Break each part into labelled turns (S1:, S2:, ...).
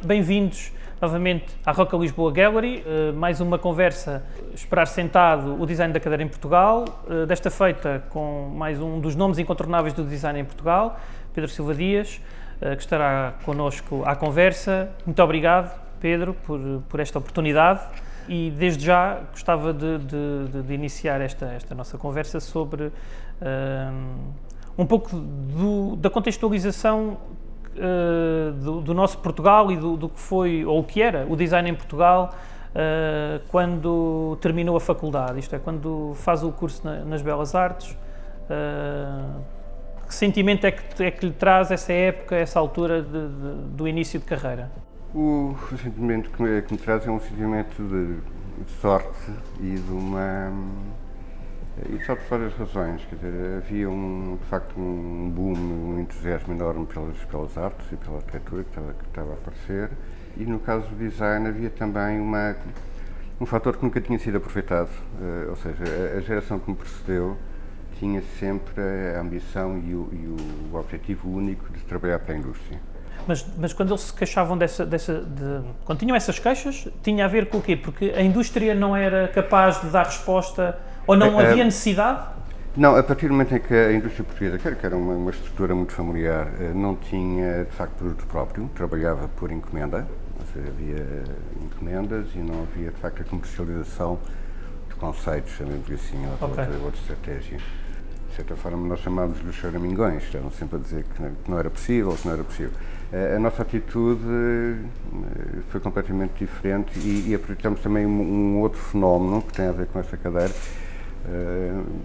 S1: Bem-vindos novamente à Roca Lisboa Gallery, mais uma conversa, esperar sentado o design da cadeira em Portugal, desta feita com mais um dos nomes incontornáveis do design em Portugal, Pedro Silva Dias, que estará connosco à conversa. Muito obrigado, Pedro, por esta oportunidade. E desde já gostava de iniciar esta nossa conversa sobre um pouco da contextualização do nosso Portugal e do que foi, ou o que era, o design em Portugal quando terminou a faculdade, isto é, quando faz o curso nas Belas Artes. Que sentimento é que lhe traz essa época, essa altura do início de carreira?
S2: O sentimento que me traz é um sentimento de sorte e e só por várias razões. Quer dizer, havia de facto um boom, um entusiasmo enorme pelas artes e pela arquitetura que estava a aparecer, e no caso do design havia também um fator que nunca tinha sido aproveitado, ou seja, a geração que me precedeu tinha sempre a ambição e o objetivo único de trabalhar para a indústria.
S1: Mas quando eles se queixavam quando tinham essas queixas, tinha a ver com o quê? Porque a indústria não era capaz de dar resposta ou não havia necessidade?
S2: Não, a partir do momento em que a indústria portuguesa, que era uma estrutura muito familiar, não tinha de facto produto próprio, trabalhava por encomenda, ou seja, havia encomendas e não havia de facto a comercialização de conceitos, chamemos assim, ou outra estratégia. De certa forma, nós chamávamos-lhe os choramingões, estavam sempre a dizer que não era possível, que não era possível. A nossa atitude foi completamente diferente e aproveitamos também um outro fenómeno que tem a ver com esta cadeira.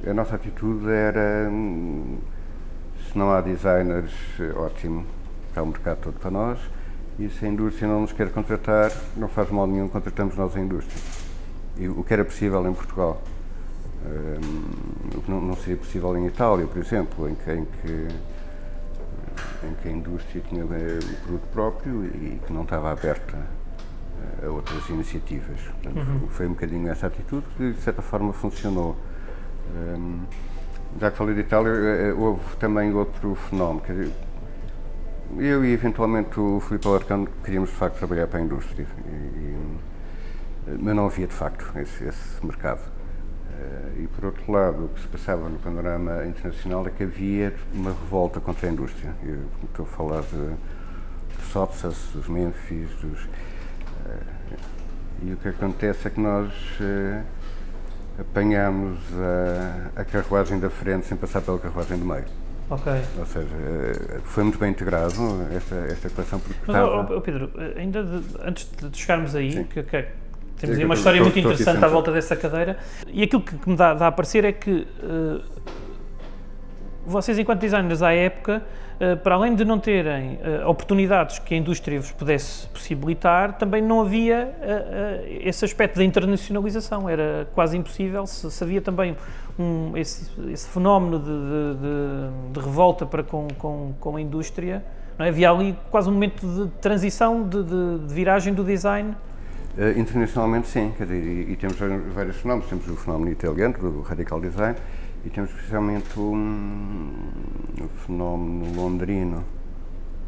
S2: A nossa atitude era, se não há designers, ótimo, está o mercado todo para nós, e se a indústria não nos quer contratar, não faz mal nenhum, contratamos nós a indústria. E o que era possível em Portugal. Não seria possível em Itália, por exemplo, em que a indústria tinha o produto próprio e que não estava aberta a outras iniciativas. Portanto, foi um bocadinho essa atitude que, de certa forma, funcionou. Já que falei de Itália, houve também outro fenómeno. Quer dizer, eu e, eventualmente, o Filipe Alarcón queríamos, de facto, trabalhar para a indústria, mas não havia, de facto, esse mercado. E, por outro lado, o que se passava no panorama internacional é que havia uma revolta contra a indústria. Eu estou a falar dos Sotsas, dos Memphis, e o que acontece é que nós apanhamos a carruagem da frente sem passar pela carruagem do meio.
S1: Ok.
S2: Ou seja, foi muito bem integrado esta coleção porque
S1: Mas, Pedro, ainda antes de chegarmos aí, que temos aí uma
S2: eu
S1: história muito
S2: estou
S1: interessante à volta dessa cadeira, e aquilo que me dá a parecer é que vocês, enquanto designers à época, para além de não terem oportunidades que a indústria vos pudesse possibilitar, também não havia esse aspecto da internacionalização, era quase impossível. Se havia também esse fenómeno de revolta para com a indústria, não é? Havia ali quase um momento de transição, de viragem do design.
S2: Internacionalmente, sim, quer dizer, e temos vários fenómenos. Temos o fenómeno italiano, do radical design, e temos especialmente o fenómeno londrino,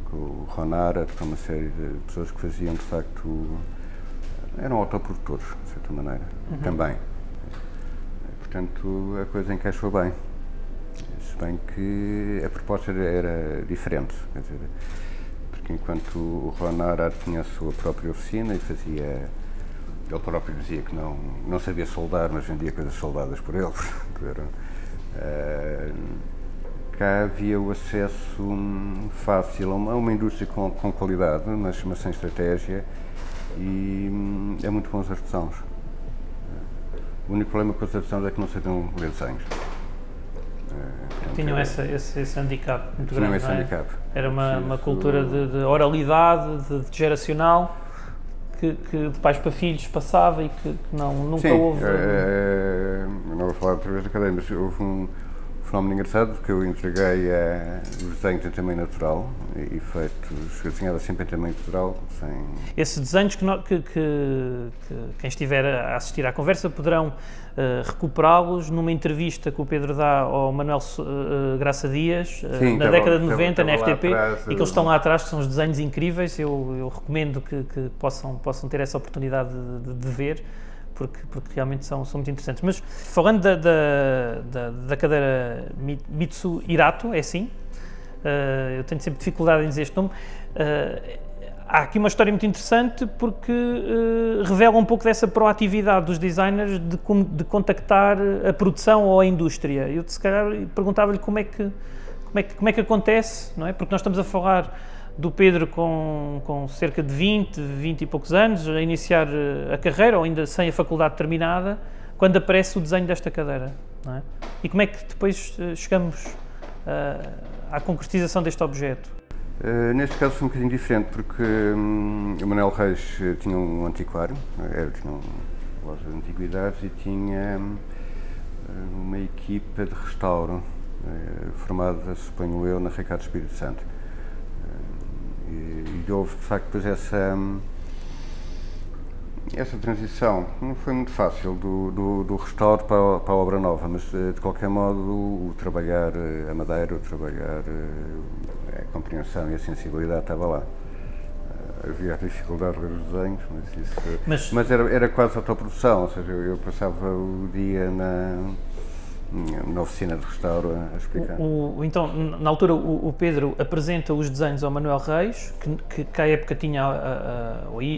S2: com o Ron Arad, com uma série de pessoas que faziam, de facto, eram autoprodutores, de certa maneira, também. Portanto, a coisa encaixou bem, se bem que a proposta era diferente, quer dizer, porque enquanto o Ron Arad tinha a sua própria oficina e fazia, ele próprio dizia que não sabia soldar, mas vendia coisas soldadas por ele, cá havia o acesso fácil a uma indústria com qualidade, mas sem estratégia, e é muito bons artesãos. O único problema com os artesãos é que não sabiam ler desenhos.
S1: Tinham esse handicap muito grande,
S2: esse handicap.
S1: Era uma cultura de oralidade, de geracional, que de pais para filhos passava e que nunca houve...
S2: não vou falar outra vez da cadeia, mas houve um fenómeno engraçado porque eu entreguei os desenhos em tamanho natural e feitos, eu desenhava sempre em tamanho natural, sem...
S1: Esses desenhos que quem estiver a assistir à conversa poderão recuperá-los numa entrevista que o Pedro dá ao Manuel Graça Dias,
S2: Sim,
S1: na década de 90, na
S2: lá
S1: RTP,
S2: atrás,
S1: e que eles estão lá atrás, que são os desenhos incríveis. Eu recomendo que possam ter essa oportunidade de ver, porque realmente são muito interessantes. Mas falando da cadeira Mitsu Hirato, é assim? Eu tenho sempre dificuldade em dizer este nome. Há aqui uma história muito interessante porque revela um pouco dessa proatividade dos designers de contactar a produção ou a indústria. Eu, se calhar, perguntava-lhe como é que acontece, não é? Porque nós estamos a falar do Pedro com cerca de 20 e poucos anos, a iniciar a carreira, ou ainda sem a faculdade terminada, quando aparece o desenho desta cadeira, não é? E como é que depois chegamos à concretização deste objeto?
S2: Neste caso foi um bocadinho diferente, porque o Manuel Reis tinha um antiquário, tinha uma loja de antiguidades e tinha uma equipa de restauro formada, suponho eu, na Ricardo Espírito Santo. E houve, de facto, depois essa transição. Não foi muito fácil do restauro para a obra nova, mas de qualquer modo o trabalhar a madeira, o trabalhar a compreensão e a sensibilidade estava lá. Havia a dificuldade de ler os desenhos, mas era quase autoprodução, ou seja, eu passava o dia na oficina de restauro a explicar.
S1: Então, na altura, o Pedro apresenta os desenhos ao Manuel Reis, que à época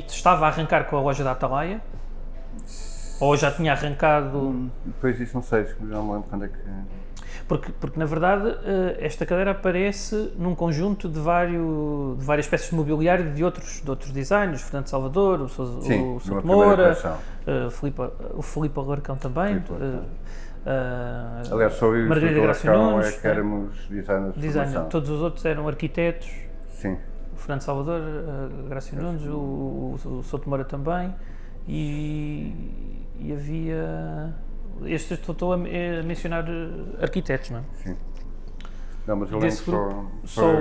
S1: estava a arrancar com a loja da Atalaia, ou já tinha arrancado...
S2: Depois disso não sei, não me lembro quando é que...
S1: Porque na verdade, esta cadeira aparece num conjunto de várias peças de mobiliário de outros designers, Fernando Salvador, o Souto Moura, o Filipe Alarcão também.
S2: Aliás, só eu e o Filipe Alarcão é que éramos designers.
S1: Todos os outros eram arquitetos.
S2: Sim.
S1: O Fernando Salvador, Grácio Nunes, o Souto Moura também, e havia... Estou a mencionar arquitetos, não é?
S2: Sim. Não, mas eu lembro só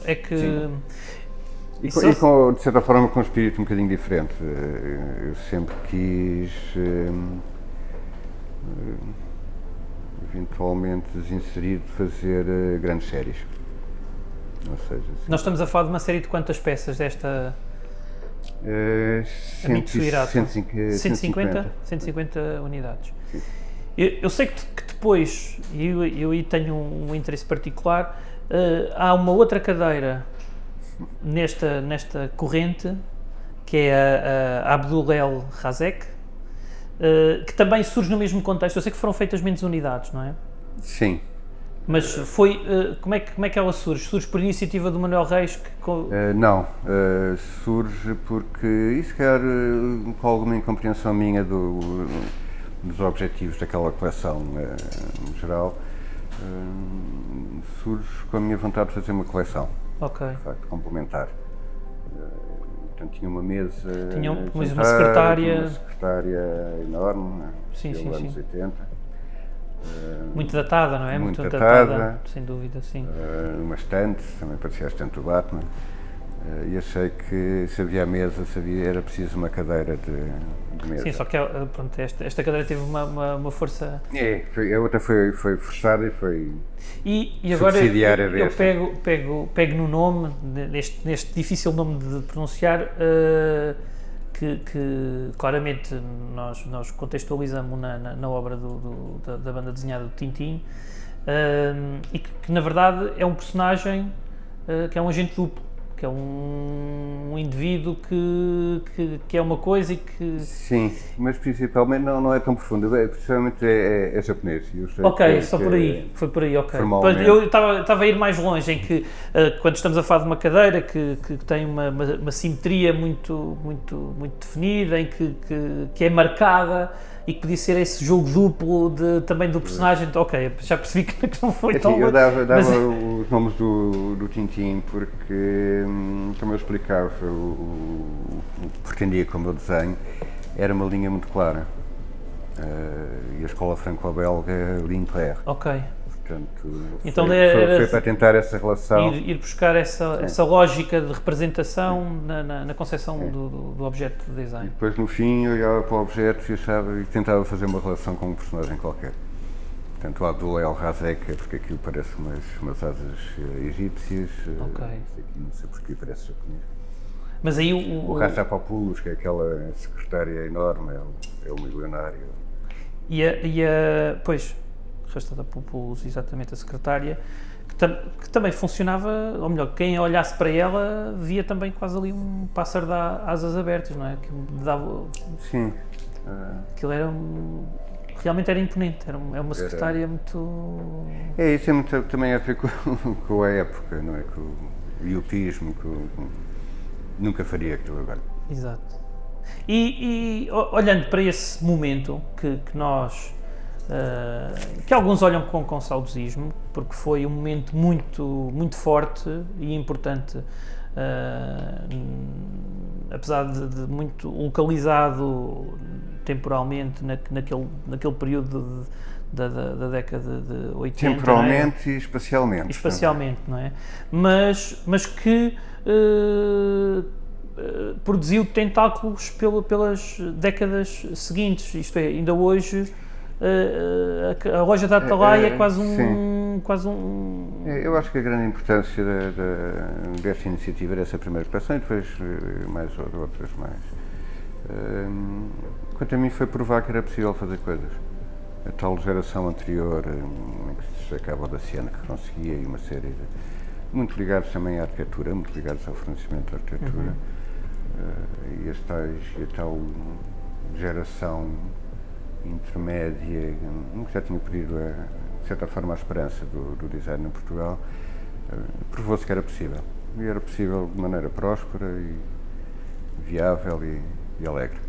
S1: é que...
S2: Sim. De certa forma, com um espírito um bocadinho diferente. Eu sempre quis eventualmente desinserir de fazer grandes séries. Ou seja,
S1: nós estamos a falar de uma série de quantas peças desta... 150 unidades.
S2: Sim.
S1: Eu sei que depois, eu aí tenho um interesse particular, há uma outra cadeira nesta corrente, que é a Abdul El Razek, que também surge no mesmo contexto. Eu sei que foram feitas menos unidades, não é?
S2: Sim.
S1: Mas como é que ela surge? Surge por iniciativa do Manuel Reis?
S2: Não, surge porque, e se calhar com alguma incompreensão minha dos objetivos daquela coleção no geral, surge com a minha vontade de fazer uma coleção, de facto, complementar. Portanto, tinha uma mesa,
S1: uma secretária
S2: enorme,
S1: sim.
S2: anos 80.
S1: Muito datada, não é?
S2: Muito datada,
S1: sem dúvida, sim.
S2: Uma estante, também parecia a estante do Batman, e achei que se havia a mesa, era preciso uma cadeira de mesa.
S1: Sim, só que pronto, esta cadeira teve uma força...
S2: A outra foi forçada e foi
S1: e agora
S2: subsidiária
S1: eu pego no nome, neste difícil nome de pronunciar, que claramente nós contextualizamos na obra da banda desenhada do Tintin, e que na verdade é um personagem que é um agente duplo, que é um indivíduo que é uma coisa e que...
S2: Sim, mas principalmente não é tão profundo, principalmente é japonês.
S1: Foi por aí, ok. Eu estava a ir mais longe, em que quando estamos a falar de uma cadeira que tem uma simetria muito definida, em que é marcada, e que podia ser esse jogo duplo também do personagem. Ok, já percebi que não foi tão...
S2: Eu dava os nomes do Tintin porque, como eu explicava, o que pretendia com o meu desenho era uma linha muito clara. E a escola franco-belga Lineaire.
S1: Ok.
S2: Portanto,
S1: Então,
S2: foi para tentar essa relação.
S1: Ir buscar essa lógica de representação na concepção do objeto de
S2: E
S1: design.
S2: depois, no fim, eu olhava para o objeto e tentava fazer uma relação com um personagem qualquer. Portanto, o Abdullah El-Razek, porque aquilo parece umas asas egípcias.
S1: Ok.
S2: Não sei porque parece japonês.
S1: Mas aí
S2: O Rastapopoulos, que é aquela secretária enorme, é o milionário.
S1: Pois, Rastapopoulos, exatamente, a secretária, que também funcionava, ou melhor, quem olhasse para ela via também quase ali um pássaro de asas abertas, não é? Que dava,
S2: Sim.
S1: aquilo realmente era imponente, é uma secretária muito...
S2: Isso é muito, também a ver com a época, não é? Com o iopismo, nunca faria aquilo agora.
S1: Exato. E olhando para esse momento que nós, que alguns olham com saudosismo, porque foi um momento muito forte e importante, apesar de muito localizado temporalmente naquele período da década de 80.
S2: Temporalmente e espacialmente.
S1: Espacialmente, não é? Mas que produziu tentáculos pelas décadas seguintes, isto é, ainda hoje a loja da Atalaia é quase um...
S2: Eu acho que a grande importância dessa iniciativa, dessa primeira coleção, e depois mais outras mais, quanto a mim, foi provar que era possível fazer coisas. A tal geração anterior, em que se destacava o Daciano, que conseguia, e uma série muito ligados também à arquitetura, muito ligados ao fornecimento da arquitetura, e a tal geração intermédia, que já tinha perdido, de certa forma, a esperança do design em Portugal, provou-se que era possível. E era possível de maneira próspera e viável e alegre.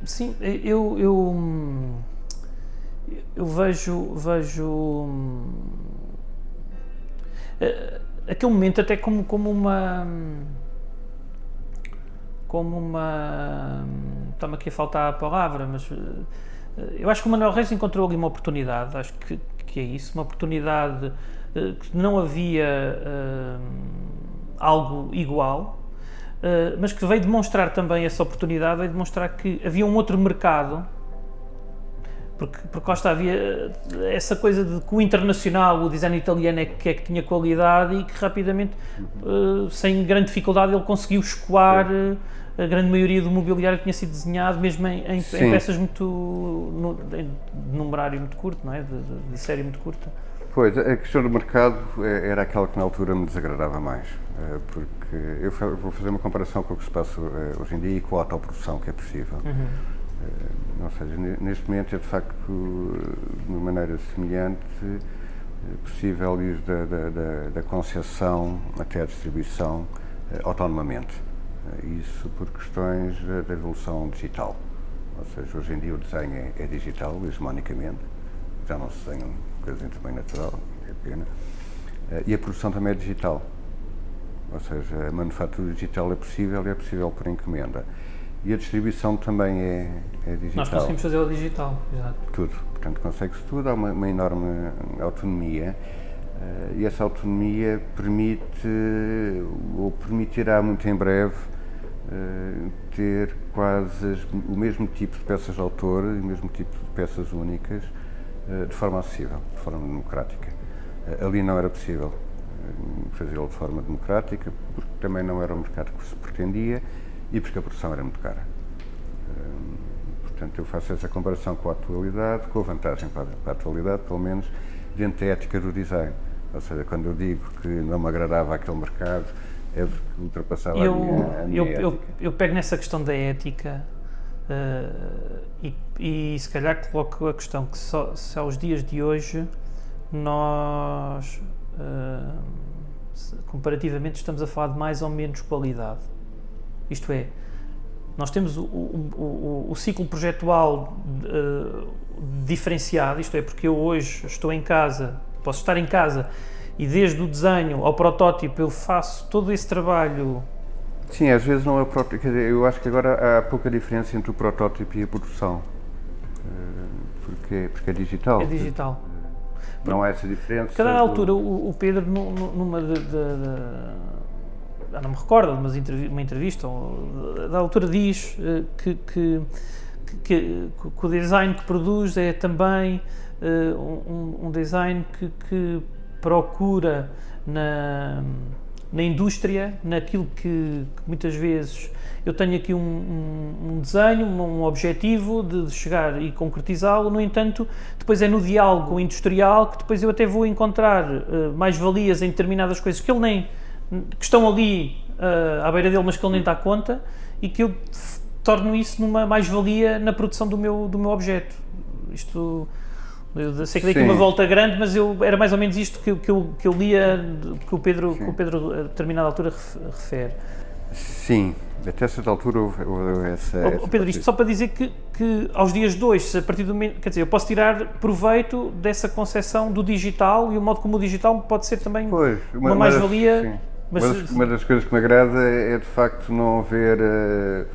S1: Sim, eu vejo aquele momento até como uma está-me aqui a faltar a palavra, mas eu acho que o Manuel Reis encontrou ali uma oportunidade, acho que é isso, uma oportunidade que não havia algo igual, mas que veio demonstrar também essa oportunidade, veio demonstrar que havia um outro mercado, porque lá está, havia essa coisa de que o internacional, o design italiano é que tinha qualidade e que rapidamente, sem grande dificuldade, ele conseguiu escoar a grande maioria do mobiliário que tinha sido desenhado, mesmo em peças de numerário muito curto, não é? De série muito curta.
S2: Pois, a questão do mercado era aquela que na altura me desagradava mais, porque eu vou fazer uma comparação com o que se passa hoje em dia e com a autoprodução que é possível. Ou seja, neste momento é de facto, de uma maneira semelhante, possível ir da concepção até à distribuição autonomamente. Isso por questões da evolução digital. Ou seja, hoje em dia o desenho é digital, hegemonicamente, já não se desenham coisas em tamanho natural, é pena. E a produção também é digital. Ou seja, a manufatura digital é possível por encomenda. E a distribuição também é digital.
S1: Nós conseguimos fazê-la digital, exato.
S2: Tudo. Portanto, consegue-se tudo, há uma enorme autonomia. E essa autonomia permitirá muito em breve ter quase o mesmo tipo de peças de autor e o mesmo tipo de peças únicas de forma acessível, de forma democrática. Ali não era possível fazê-lo de forma democrática, porque também não era o mercado que se pretendia e porque a produção era muito cara. Portanto, eu faço essa comparação com a atualidade, com a vantagem para a atualidade, pelo menos dentro da ética do design. Ou seja, quando eu digo que não me agradava aquele mercado, é porque ultrapassava a minha ética.
S1: Eu pego nessa questão da ética e se calhar coloco a questão que se aos dias de hoje nós, comparativamente, estamos a falar de mais ou menos qualidade. Isto é, nós temos o ciclo projetual diferenciado, isto é, porque eu hoje estou em casa, posso estar em casa e desde o desenho ao protótipo eu faço todo esse trabalho.
S2: Sim, às vezes não é o protótipo, quer dizer, eu acho que agora há pouca diferença entre o protótipo e a produção, porque é digital.
S1: É digital.
S2: Não há essa diferença.
S1: Cada altura, o Pedro, numa não me recordo, mas uma entrevista, da altura diz que o design que produz é também um design que procura na indústria, naquilo que muitas vezes eu tenho aqui um desenho, um objetivo de chegar e concretizá-lo, no entanto, depois é no diálogo industrial que depois eu até vou encontrar mais-valias em determinadas coisas que estão ali à beira dele, mas que ele nem dá conta, e que eu torno isso numa mais-valia na produção do meu objeto. Isto, eu sei que dei aqui uma volta grande, mas era mais ou menos isto que eu lia, que o Pedro a determinada altura refere.
S2: Sim, até certa altura houve essa...
S1: Pedro, isto só para dizer que aos dias de hoje, a partir do momento, quer dizer, eu posso tirar proveito dessa concepção do digital, e o modo como o digital pode ser também uma mais-valia.
S2: Mas uma das coisas que me agrada é de facto não haver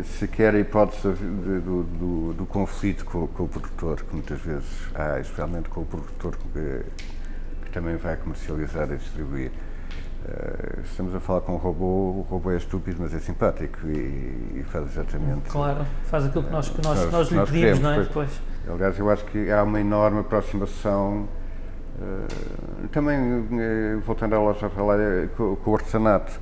S2: sequer a hipótese do conflito com o produtor, que muitas vezes há, especialmente com o produtor que também vai comercializar e distribuir. Estamos a falar com um robô, o robô é estúpido, mas é simpático e faz exatamente...
S1: Claro, faz aquilo que nós lhe pedimos, queremos, não é? Pois.
S2: Aliás, eu acho que há uma enorme aproximação, também voltando à loja de falar, com o artesanato,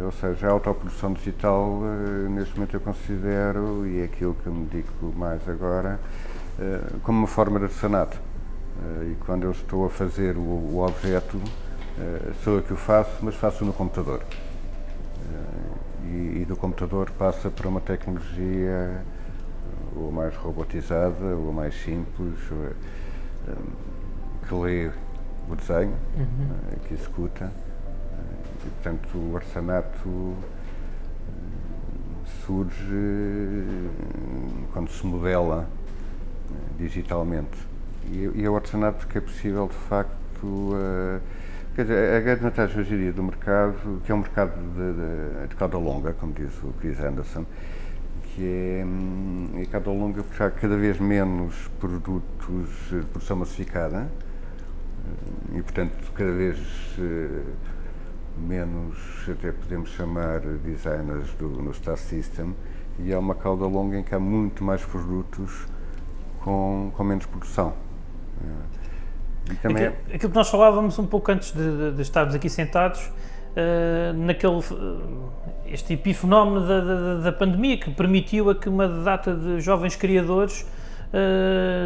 S2: ou seja, a autoprodução digital, neste momento eu considero, e é aquilo que eu me dedico mais agora, como uma forma de artesanato. E quando eu estou a fazer o objeto, sou eu que o faço, mas faço no computador. E do computador passa para uma tecnologia ou mais robotizada, ou mais simples, que lê o desenho, que executa. E, portanto, o artesanato surge quando se modela digitalmente. E é o artesanato que é possível, de facto, quer dizer, a grande vantagem hoje em dia do mercado, que é um mercado de cauda longa, como diz o Chris Anderson, que é cauda longa porque há cada vez menos produtos de produção massificada e, portanto, cada vez menos, até podemos chamar designers no Star System, e há uma cauda longa em que há muito mais produtos com menos produção.
S1: E também aquilo que nós falávamos um pouco antes de estarmos aqui sentados, este epifenómeno da pandemia, que permitiu a que uma data de jovens criadores,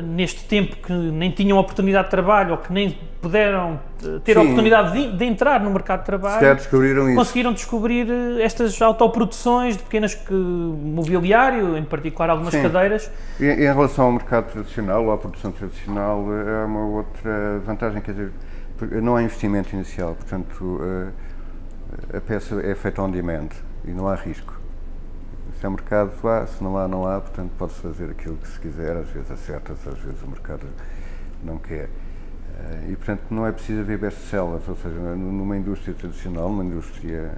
S1: neste tempo que nem tinham oportunidade de trabalho ou que nem puderam ter a oportunidade de entrar no mercado de trabalho, conseguiram descobrir estas autoproduções de pequenas mobiliário, em particular algumas cadeiras.
S2: E em relação ao mercado tradicional, ou à produção tradicional, há uma outra vantagem, quer dizer, não há investimento inicial, portanto a peça é feita on demand e não há risco. Se há mercado, há, se não há, não há, portanto pode-se fazer aquilo que se quiser, às vezes acerta-se, às vezes o mercado não quer. E portanto não é preciso haver best-sellers, ou seja, numa indústria tradicional, numa indústria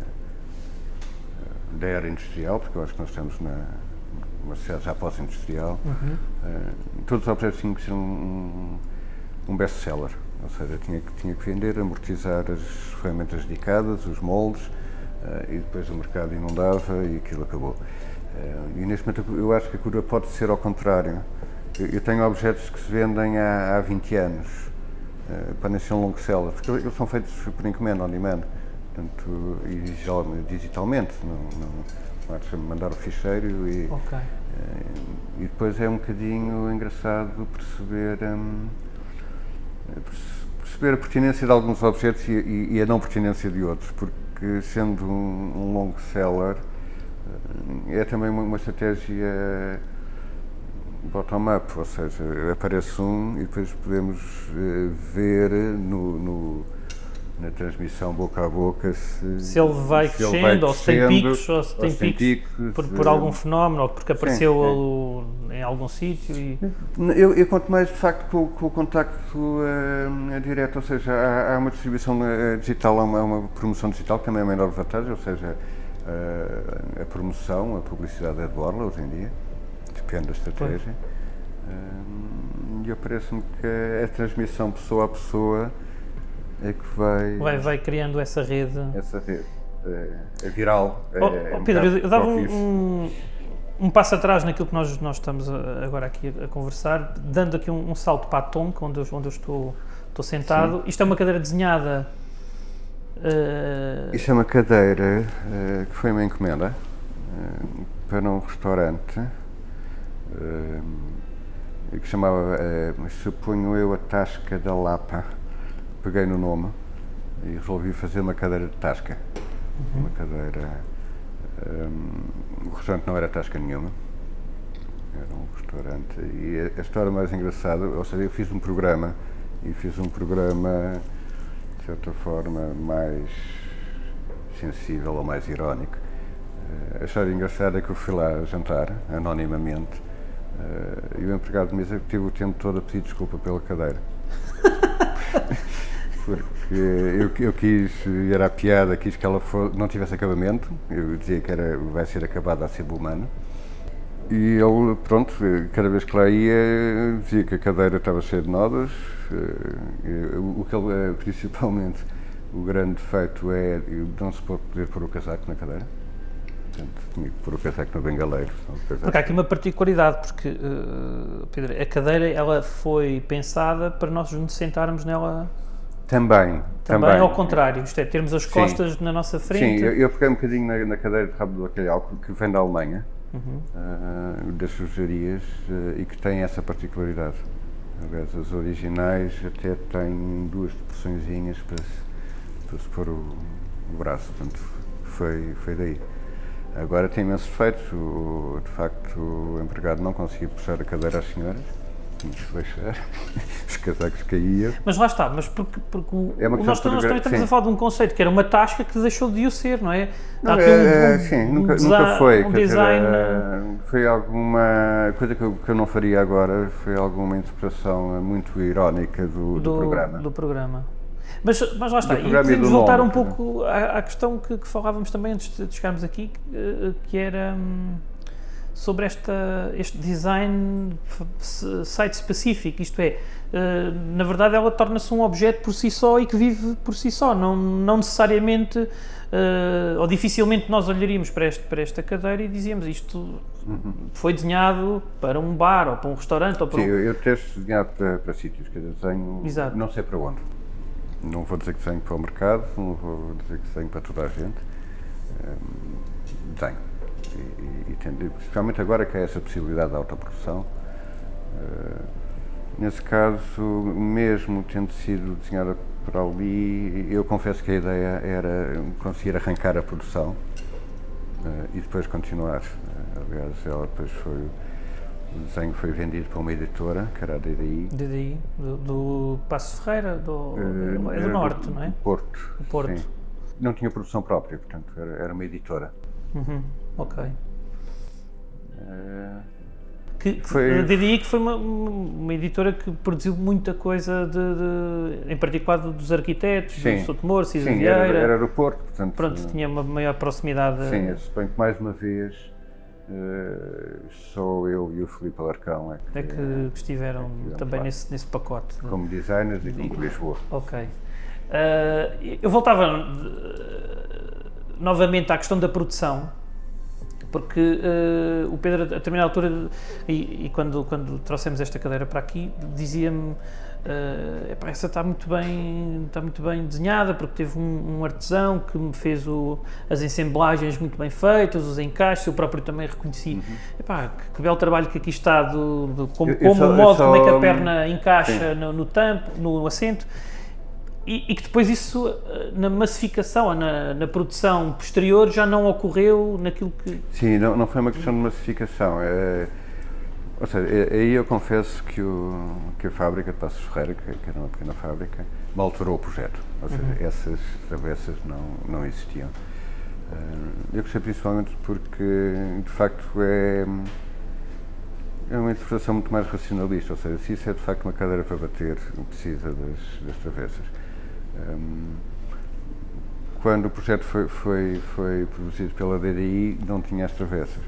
S2: da era industrial, porque eu acho que nós estamos numa sociedade já pós-industrial, todos os objetos tinham que ser um best-seller, ou seja, tinha que vender, amortizar as ferramentas dedicadas, os moldes, e depois o mercado inundava e aquilo acabou. E neste momento eu acho que a cura pode ser ao contrário. Eu tenho objetos que se vendem há 20 anos, podem ser um long seller, porque eles são feitos por encomenda, on demand, portanto, e digitalmente, não há de mandar o ficheiro e depois é um bocadinho engraçado perceber a pertinência de alguns objetos e a não pertinência de outros, porque sendo um long seller é também uma estratégia bottom-up, ou seja, aparece um e depois podemos ver na transmissão boca a boca se ele vai crescendo,
S1: ou se tem picos, ou se tem picos por algum fenómeno, ou porque apareceu em algum sítio.
S2: Eu conto mais de facto com o contacto direto, ou seja, há uma distribuição digital, há uma promoção digital que também é uma enorme vantagem, ou seja, a promoção, a publicidade é de borla hoje em dia, depende da estratégia. E eu parece-me que a transmissão pessoa a pessoa é que
S1: vai criando essa rede.
S2: Essa rede é viral.
S1: Pedro, eu dava um passo atrás naquilo que nós estamos agora aqui a conversar, dando aqui um salto para a Tonk, onde eu estou sentado. Sim. Isto é uma cadeira desenhada.
S2: Isto é uma cadeira que foi uma encomenda para um restaurante que chamava, suponho eu, a Tasca da Lapa. Peguei no nome e resolvi fazer uma cadeira de tasca. Uma cadeira. O restaurante não era tasca nenhuma, era um restaurante. E a história mais engraçada, ou seja, eu fiz um programa, de certa forma, mais sensível ou mais irónico. A história engraçada é que eu fui lá jantar, anonimamente, e o empregado de mesa teve o tempo todo a pedir desculpa pela cadeira. Porque eu quis, era a piada, quis que ela não tivesse acabamento, eu dizia que vai ser acabada a sebo humano. E ele, pronto, cada vez que lá ia, dizia que a cadeira estava cheia de nodas. O que ele, principalmente, o grande defeito é não se pode poder pôr o casaco na cadeira. Portanto, tinha que pôr o casaco no bengaleiro.
S1: Porque há aqui uma particularidade, porque, Pedro, a cadeira ela foi pensada para nós nos sentarmos nela.
S2: Também
S1: ao contrário, isto é, termos as costas na nossa frente.
S2: Sim, eu peguei um bocadinho na cadeira de rabo de bacalhau, que vem da Alemanha, das sujarias, e que tem essa particularidade. Aliás, as originais até têm duas depressõezinhas para se pôr o braço, portanto, foi daí. Agora tem imensos defeitos, de facto o empregado não conseguia puxar a cadeira às senhoras, tinha que se deixar, os casacos caíam.
S1: Mas lá está, mas porque nós também estamos a falar de um conceito que era uma tasca que deixou de o ser, não é?
S2: Não, nunca foi.
S1: Um design.
S2: Foi alguma coisa que eu não faria agora, foi alguma interpretação muito irónica do programa.
S1: Do programa. Mas lá está, e podemos voltar um pouco à questão que falávamos também antes de chegarmos aqui, que era sobre este design site-specific, isto é, na verdade ela torna-se um objeto por si só e que vive por si só, não necessariamente, ou dificilmente nós olharíamos para esta cadeira e dizíamos isto foi desenhado para um bar ou para um restaurante. Ou para
S2: eu testo desenhado para sítios, que desenho,
S1: exato.
S2: Não sei para onde. Não vou dizer que desenho para o mercado, não vou dizer que desenho para toda a gente. Desenho. Especialmente agora que há essa possibilidade de autoprodução. Nesse caso, mesmo tendo sido desenhada por ali, eu confesso que a ideia era conseguir arrancar a produção e depois continuar. Aliás, ela depois o desenho foi vendido para uma editora, que era a DDI.
S1: DDI, do Paços Ferreira, é do Norte, não é?
S2: Do Porto.
S1: Do Porto.
S2: Sim. Não tinha produção própria, portanto era uma editora.
S1: Ok. A DDI que foi uma editora que produziu muita coisa, em particular dos arquitetos, do Sotomor, Cisa Vieira.
S2: Era do Porto, portanto.
S1: Pronto, tinha uma maior proximidade.
S2: Sim, suponho que mais uma vez sou eu e o Filipe Alarcão
S1: que estiveram também nesse pacote.
S2: Como designers e como Lisboa.
S1: Ok. Eu voltava novamente à questão da produção, porque o Pedro, a determinada altura, e quando trouxemos esta cadeira para aqui, dizia-me essa está muito bem desenhada, porque teve um artesão que me fez as ensemblagens muito bem feitas, os encaixes, eu próprio também reconheci. Que belo trabalho que aqui está, como é que a perna encaixa no tampo, no assento. E que depois isso, na massificação, na produção posterior, já não ocorreu naquilo que...
S2: Sim, não foi uma questão de massificação. Ou seja, aí eu confesso que a fábrica de Paços Ferreira, que era uma pequena fábrica, me alterou o projeto. Ou seja, essas travessas não existiam. Eu gostei principalmente porque, de facto, é uma interpretação muito mais racionalista. Ou seja, se isso é de facto uma cadeira para bater, precisa das travessas. Quando o projeto foi produzido pela DDI, não tinha as travessas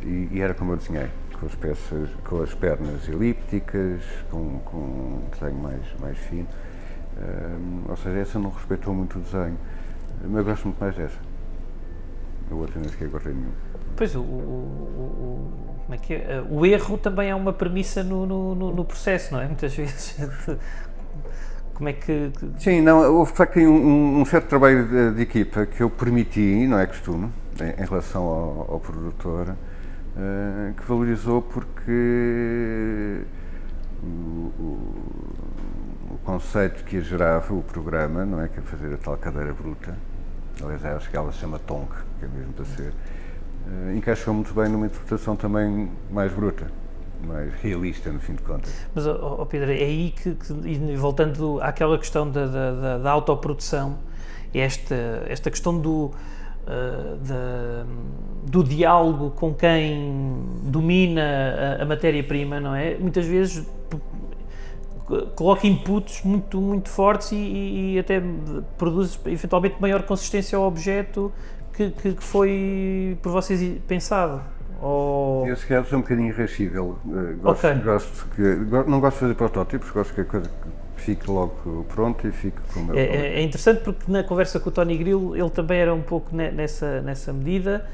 S2: e era como eu desenhei, com as peças, com as pernas elípticas, com um desenho mais fino. Ou seja, essa não respeitou muito o desenho, mas eu gosto muito mais dessa. A outra nem sequer gostei nenhum.
S1: Pois, como é que é? O erro também é uma premissa no processo, não é? Muitas vezes. Como é que...
S2: Sim, não, houve de facto um certo trabalho de equipa que eu permiti, não é costume, em relação ao produtor, que valorizou porque o conceito que gerava o programa, não é, que é fazer a tal cadeira bruta, aliás acho que ela se chama Tonk, que é mesmo para ser, encaixou muito bem numa interpretação também mais bruta, mais realista, no fim de contas.
S1: Mas, Pedro, é aí que e voltando àquela questão da autoprodução, esta questão do diálogo com quem domina a matéria-prima, não é? Muitas vezes coloca inputs muito fortes e até produz eventualmente maior consistência ao objeto que foi por vocês pensado.
S2: Eu se calhar sou um bocadinho irascível, não gosto de fazer protótipos, gosto que a coisa fique logo pronta e fique como
S1: é interessante porque na conversa com o Tony Grilo ele também era um pouco nessa medida,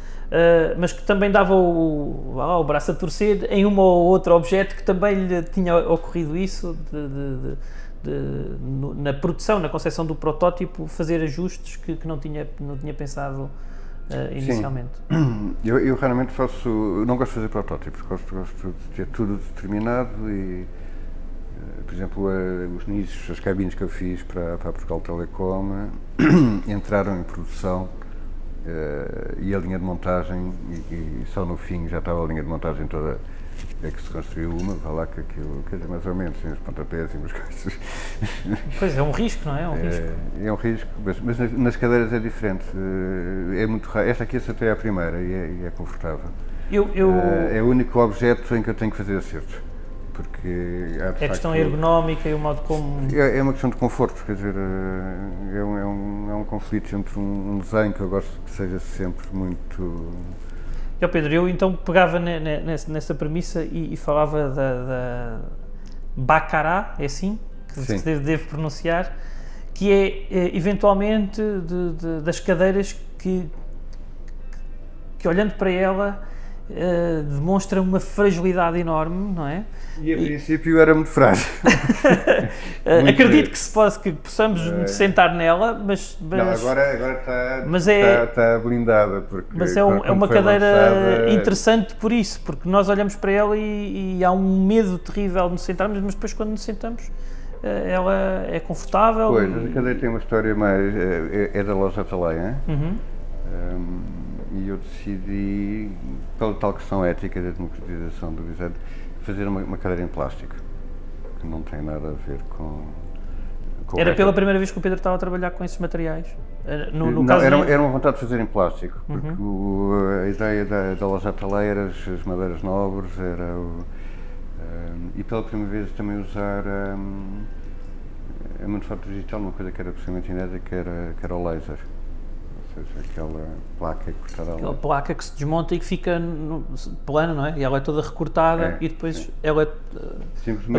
S1: mas que também dava o braço a torcer em um ou outro objeto que também lhe tinha ocorrido isso, na produção, na concepção do protótipo, fazer ajustes que não tinha pensado inicialmente.
S2: Sim. Eu raramente não gosto de fazer protótipos, gosto de ter tudo determinado e, por exemplo, os nichos, as cabines que eu fiz para Portugal Telecom entraram em produção e a linha de montagem, e só no fim já estava a linha de montagem toda, é que se construiu uma, vá lá que aquilo, quer dizer, mais ou menos, sem os pontapés e umas coisas.
S1: Pois, é um risco, não é?
S2: É um risco, mas nas cadeiras é diferente, é muito raro. Esta aqui até é a primeira e é confortável. É o único objeto em que eu tenho que fazer acertos, porque há, de
S1: facto, questão ergonómica e o modo como...
S2: É uma questão de conforto, quer dizer, é um conflito entre um desenho que eu gosto que seja sempre muito...
S1: Pedro, eu então pegava nessa premissa e falava da Baccarat, é assim que se deve pronunciar, que é eventualmente das cadeiras que olhando para ela demonstra uma fragilidade enorme, não é?
S2: E a princípio era muito frágil.
S1: Acredito que possamos sentar nela, mas
S2: não, agora está blindada.
S1: Mas é uma cadeira interessante por isso, porque nós olhamos para ela e há um medo terrível de nos sentarmos, mas depois quando nos sentamos ela é confortável.
S2: Pois, a cadeira tem uma história mais... é da loja Atalaia, e eu decidi, pela tal questão ética da democratização do design, fazer uma cadeira em plástico, que não tem nada a ver com
S1: Era pela primeira vez que o Pedro estava a trabalhar com esses materiais?
S2: Era uma vontade de fazer em plástico, porque a ideia da loja Atalaia era as madeiras nobres, e pela primeira vez também usar a manufatura digital, uma coisa que era absolutamente inédita, que era o laser. Ou seja, aquela placa cortada
S1: Aquela placa que se desmonta e que fica plana, não é? E ela é toda recortada e depois ela é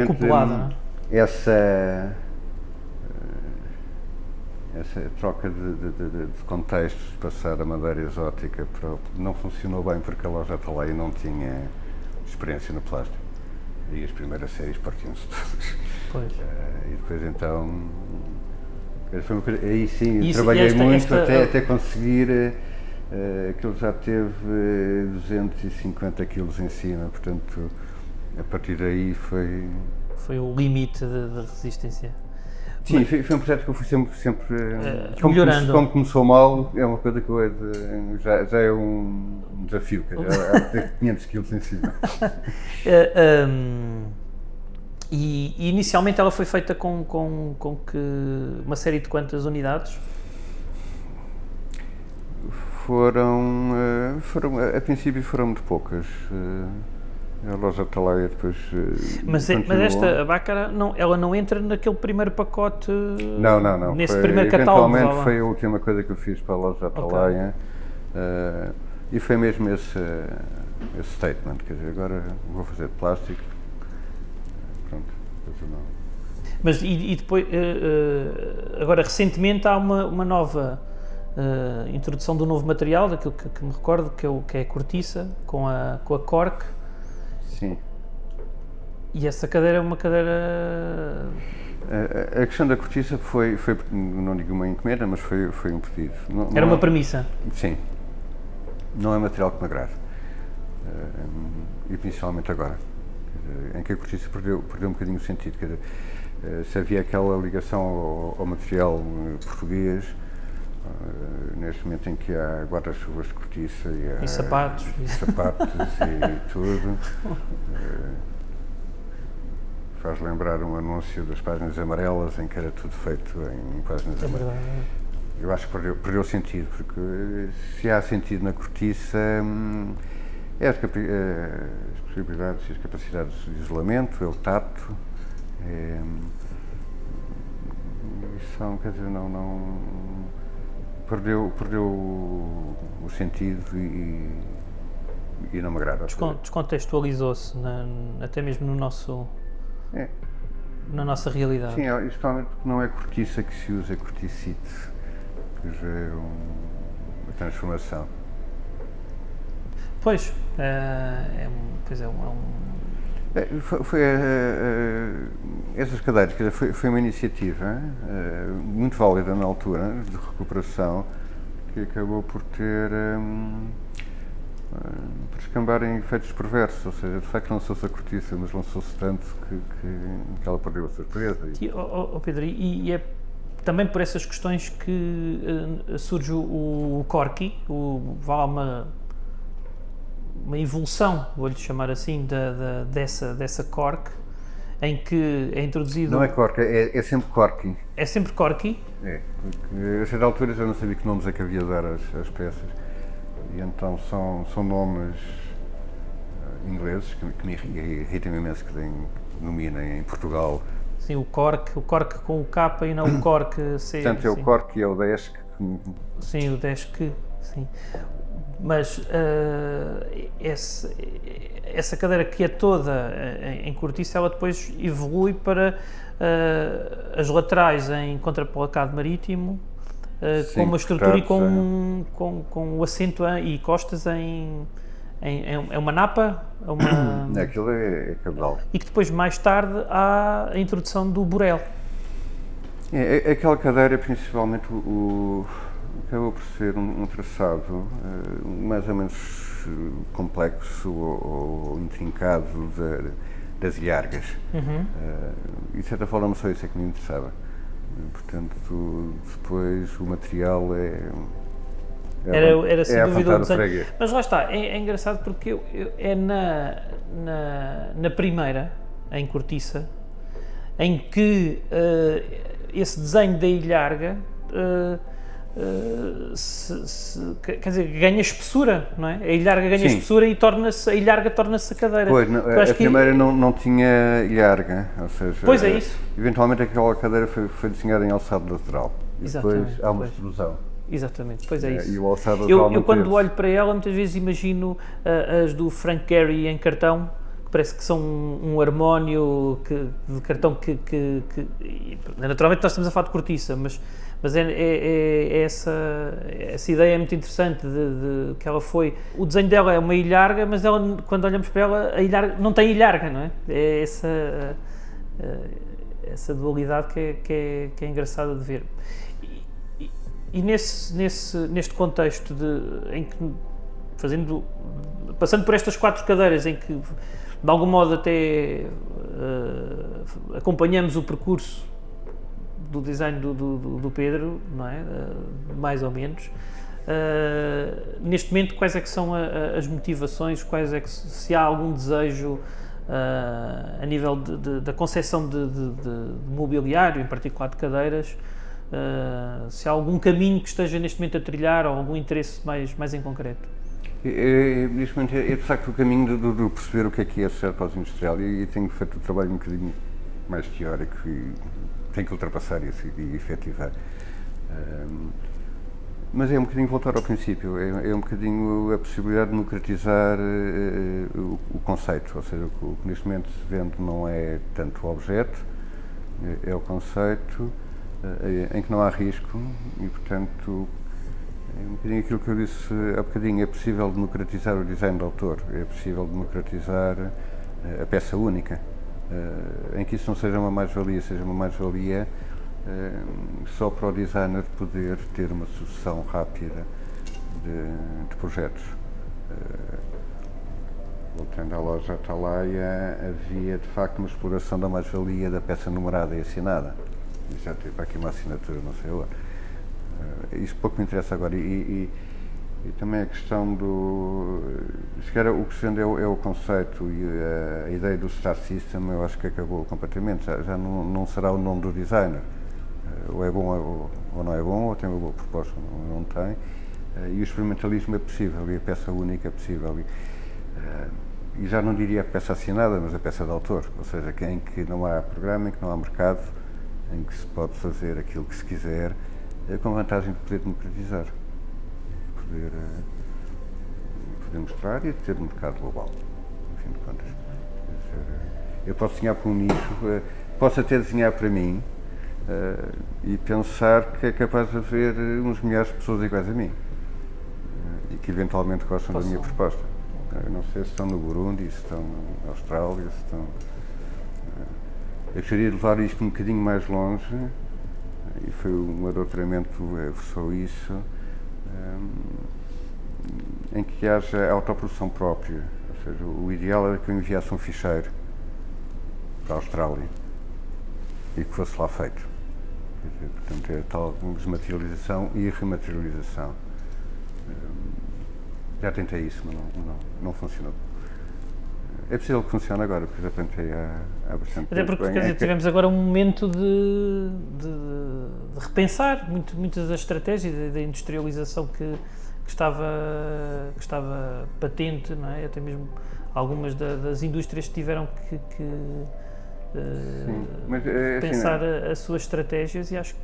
S1: acoplada, não é?
S2: Essa troca de contextos, passar a madeira exótica não funcionou bem porque a loja Atalaia não tinha experiência no plástico. E as primeiras séries partiam-se todas.
S1: Pois.
S2: E depois então... Foi uma coisa, aí sim, trabalhei muito até conseguir, aquilo já teve 250 kg em cima, portanto, a partir daí foi...
S1: Foi o limite da resistência.
S2: Sim, foi um projeto que eu fui sempre
S1: melhorando.
S2: Como começou mal, é uma coisa que já é um desafio, há ter 500 kg em cima.
S1: E inicialmente ela foi feita com que uma série de quantas unidades?
S2: A princípio foram muito poucas. A loja Atalaia depois
S1: mas esta Baccarat, ela não entra naquele primeiro pacote?
S2: Não.
S1: Nesse primeiro catálogo?
S2: Eventualmente foi a última coisa que eu fiz para a loja Atalaia. E foi mesmo esse statement, quer dizer, agora vou fazer de plástico, pronto, depois não.
S1: Mas e depois, agora recentemente há uma nova introdução do novo material, daquilo que me recordo, que é a cortiça, com a cork.
S2: Sim.
S1: E essa cadeira é uma cadeira...
S2: A questão da cortiça foi, não digo uma encomenda, mas foi um pedido.
S1: Era uma premissa?
S2: Sim. Não é material que me agrada. E principalmente agora, em que a cortiça perdeu um bocadinho o sentido. Quer dizer, se havia aquela ligação ao material português, neste momento em que há guarda-chuvas de cortiça
S1: e sapatos
S2: e tudo, faz lembrar um anúncio das páginas amarelas em que era tudo feito em páginas amarelas. Eu acho que perdeu sentido, porque se há sentido na cortiça, as possibilidades e as capacidades de isolamento, é o tato, são, quer dizer, não perdeu o sentido e não me agrada.
S1: Descontextualizou-se, até mesmo no nosso... na nossa realidade.
S2: Sim, especialmente porque não é cortiça que se usa, é corticite, que já é uma transformação.
S1: Pois,
S2: essas cadeiras, quer dizer, foi uma iniciativa muito válida na altura, de recuperação, que acabou por descambar em efeitos perversos, ou seja, de facto lançou-se a cortiça, mas lançou-se tanto que ela perdeu a surpresa.
S1: Pedro, e é também por essas questões que surge o corky, uma evolução, vou-lhe chamar assim, dessa cork, em que é introduzido...
S2: Não é cork, é sempre corky.
S1: É sempre corky?
S2: É, porque a certa altura já não sabia que nomes é que havia de dar às peças. E então são nomes ingleses que me irritam imenso que nominem em Portugal.
S1: Sim, o cork com o K e não o cork C.
S2: Portanto, é o cork e é o desk.
S1: Sim, o desk, sim. Mas essa cadeira que é toda em cortiça, ela depois evolui para as laterais em contraplacado marítimo, sim, com uma estrutura e com o assento e costas é uma napa?
S2: Aquilo é cabedal.
S1: E que depois, mais tarde, há a introdução do burel.
S2: Aquela cadeira, principalmente, acabou por ser um traçado mais ou menos complexo ou intrincado das ilhargas. E de certa forma, não só isso é que me interessava. Portanto, depois o material
S1: era sem dúvida o desenho.
S2: Freguês.
S1: Mas lá está, é engraçado porque é na primeira, em cortiça, em que esse desenho da ilharga quer dizer, ganha espessura, não é? A ilharga ganha espessura e a ilharga torna-se a cadeira.
S2: Pois, a primeira não tinha ilharga, ou seja,
S1: pois é isso.
S2: Eventualmente aquela cadeira foi desenhada em alçado lateral e depois há uma extrusão.
S1: Exatamente, pois é isso.
S2: E o alçado lateral
S1: eu quando olho para ela, muitas vezes imagino as do Frank Gehry em cartão, que parece que são um harmónio de cartão que naturalmente nós estamos a falar de cortiça, mas essa ideia é muito interessante de que ela foi... O desenho dela é uma ilharga, mas ela, quando olhamos para ela, a ilharga não tem ilharga, não é? É essa dualidade que é engraçada de ver. E neste contexto em que, passando por estas 4 cadeiras em que, de algum modo, até acompanhamos o percurso do design do Pedro, não é? Mais ou menos. Neste momento, quais é que são as motivações, se há algum desejo a nível da concepção de mobiliário, em particular de cadeiras, se há algum caminho que esteja neste momento a trilhar ou algum interesse mais em concreto?
S2: Neste momento é de facto o caminho de perceber o que é ser pós-industrial e tenho feito o trabalho um bocadinho mais teórico e tenho que ultrapassar isso e efetivar. Mas é um bocadinho voltar ao princípio, é um bocadinho a possibilidade de democratizar o conceito, ou seja, o que neste momento se vende não é tanto o objeto, é o conceito em que não há risco e, portanto, é um bocadinho aquilo que eu disse há bocadinho, é possível democratizar o design de autor, é possível democratizar a peça única, em que isso não seja uma mais-valia, seja uma mais-valia só para o designer poder ter uma sucessão rápida de projetos. Voltando à loja Atalaia, havia de facto uma exploração da mais-valia da peça numerada e assinada. E já teve aqui uma assinatura, não sei lá. Isso pouco me interessa agora. E também a questão do. Se calhar o que se vende é o conceito e a ideia do Star System, eu acho que acabou completamente. Já não será o nome do designer. Ou é bom ou não é bom, ou tem uma boa proposta ou não tem. E o experimentalismo é possível, e a peça única é possível. E já não diria a peça assinada, mas a peça de autor. Ou seja, em que não há programa, em que não há mercado, em que se pode fazer aquilo que se quiser, com vantagem de poder democratizar. Poder mostrar e de ter um mercado global, no fim de contas. Eu posso desenhar para um nicho, posso até desenhar para mim e pensar que é capaz de haver uns milhares de pessoas iguais a mim e que eventualmente gostam da minha proposta. Eu não sei se estão no Burundi, se estão na Austrália, se estão... Eu gostaria de levar isto um bocadinho mais longe e foi o meu doutoramento versou isso, em que haja autoprodução própria, ou seja, o ideal era que eu enviasse um ficheiro para a Austrália e que fosse lá feito. Quer dizer, portanto, é tal desmaterialização e rematerialização. Já tentei isso, mas não funcionou. É possível que funcione agora, porque já tentei há bastante
S1: tempo. Até porque quer dizer, tivemos agora um momento de repensar muitas das estratégias da industrialização que estava patente, não é? Até mesmo algumas das indústrias tiveram que pensar as suas estratégias, e acho que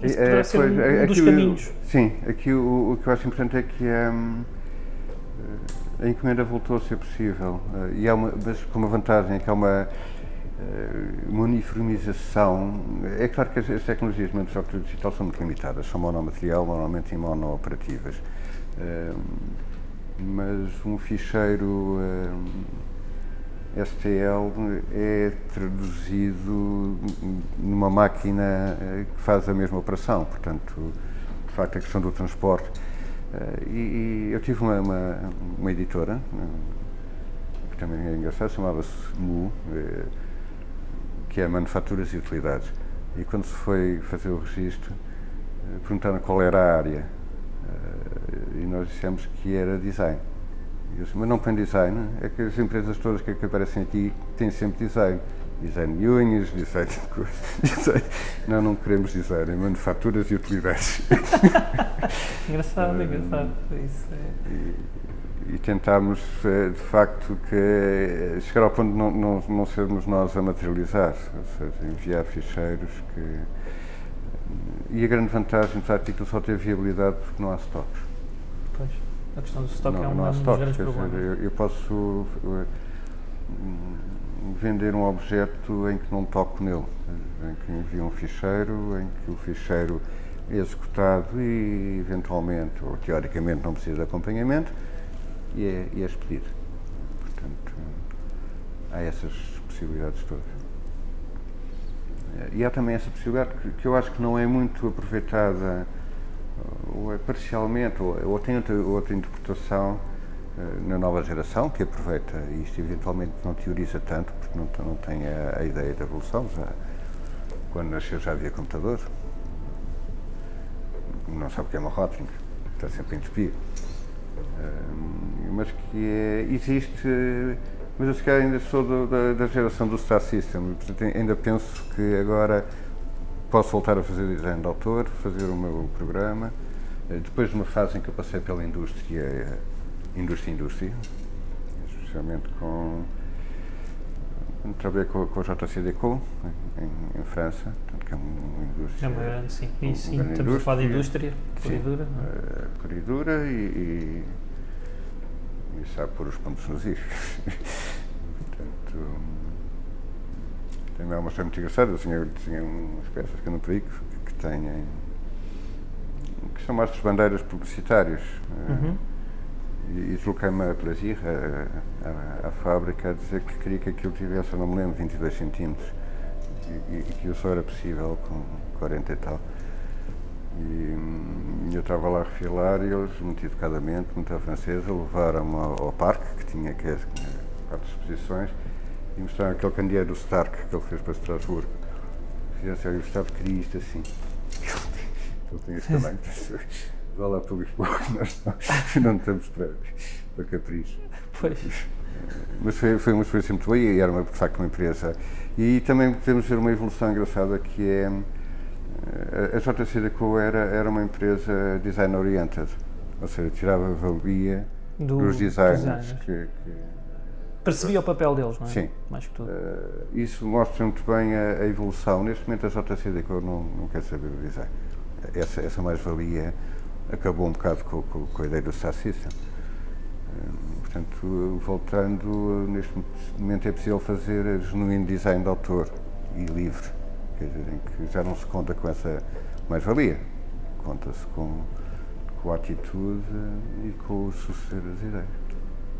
S1: isso poderá ser um dos caminhos.
S2: Sim, aqui o que eu acho importante é que a encomenda voltou a ser possível, mas com uma vantagem, é que há uma uniformização. É claro que as tecnologias de manufactura digital são muito limitadas, são monomaterial, normalmente e monooperativas, mas um ficheiro STL é traduzido numa máquina que faz a mesma operação, portanto, de facto, a questão do transporte. E eu tive uma editora, que também é engraçada, chamava-se MU, que é Manufaturas e Utilidades. E quando se foi fazer o registro, perguntaram qual era a área, e nós dissemos que era design. E eu disse, mas não põe design, é que as empresas todas que aparecem aqui têm sempre design. Design de unhas, design de coisas. Não queremos design, é manufaturas e utilidades.
S1: Engraçado. Isso
S2: E tentámos, de facto, chegar ao ponto de não sermos nós a materializar, ou seja, enviar ficheiros que... E a grande vantagem do artigo só ter viabilidade porque não há stocks.
S1: Pois, a questão do stock é um dos grandes problemas.
S2: Eu posso vender um objeto em que não toco nele, em que envio um ficheiro, em que o ficheiro é executado e, eventualmente, ou teoricamente, não precisa de acompanhamento e é expedido. Portanto, há essas possibilidades todas. E há também essa possibilidade que eu acho que não é muito aproveitada, ou é parcialmente, ou tem outra interpretação na nova geração, que aproveita isto e eventualmente não teoriza tanto, porque não tem a ideia da evolução. Quando nasceu já havia computador, não sabe o que é uma Rotring, está sempre a entropia. Mas que existe, mas eu se calhar ainda sou da geração do Star System, portanto ainda penso que agora posso voltar a fazer design de autor, fazer o meu programa, depois de uma fase em que eu passei pela indústria, especialmente com Trabalhei com a JCDecaux em França, portanto, que é uma indústria.
S1: É uma grande, sim. E sim,
S2: grande
S1: estamos a falar de indústria pura e dura.
S2: Pura e dura e sabe pôr os pontos nos is. Portanto, também é uma história muito engraçada. Eu tinha umas peças que eu não perigo que têm, que são mais bandeiras publicitárias. E desloquei-me a Plaisir, à fábrica, a dizer que queria que aquilo tivesse, eu não me lembro, 22 centímetros e que isso só era possível com 40 e tal. E eu estava lá a refilar e eles, muito educadamente, muito à francesa, levaram-me ao parque, que tinha que as 4 exposições, e mostraram aquele candeeiro do Stark que ele fez para Estrasburgo. Fizeram assim, o Stark queria isto assim. Ele tinha este tamanho. Vá lá para Lisboa, nós não estamos para capricho.
S1: Pois.
S2: Mas foi uma experiência muito boa e era de facto uma empresa. E também podemos ver uma evolução engraçada que é a JCDecaux era uma empresa design oriented, ou seja, tirava valia dos designers.
S1: Percebia o papel deles, não é?
S2: Sim.
S1: Mais que tudo.
S2: Isso mostra muito bem a evolução. Neste momento a JCDecaux não quer saber do design. Essa mais-valia acabou um bocado com a ideia do Star System. Portanto, voltando, neste momento é possível fazer genuíno design de autor e livre, quer dizer, em que já não se conta com essa mais-valia, conta-se com a atitude e com o suceder das ideias.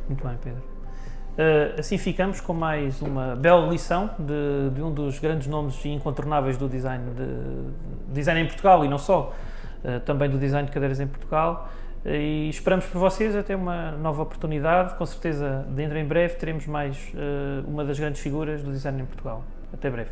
S1: Muito bem, Pedro. Assim ficamos com mais uma bela lição de um dos grandes nomes incontornáveis do design, design em Portugal e não só, também do design de cadeiras em Portugal, e esperamos por vocês até uma nova oportunidade. Com certeza, dentro em breve teremos mais uma das grandes figuras do design em Portugal. Até breve.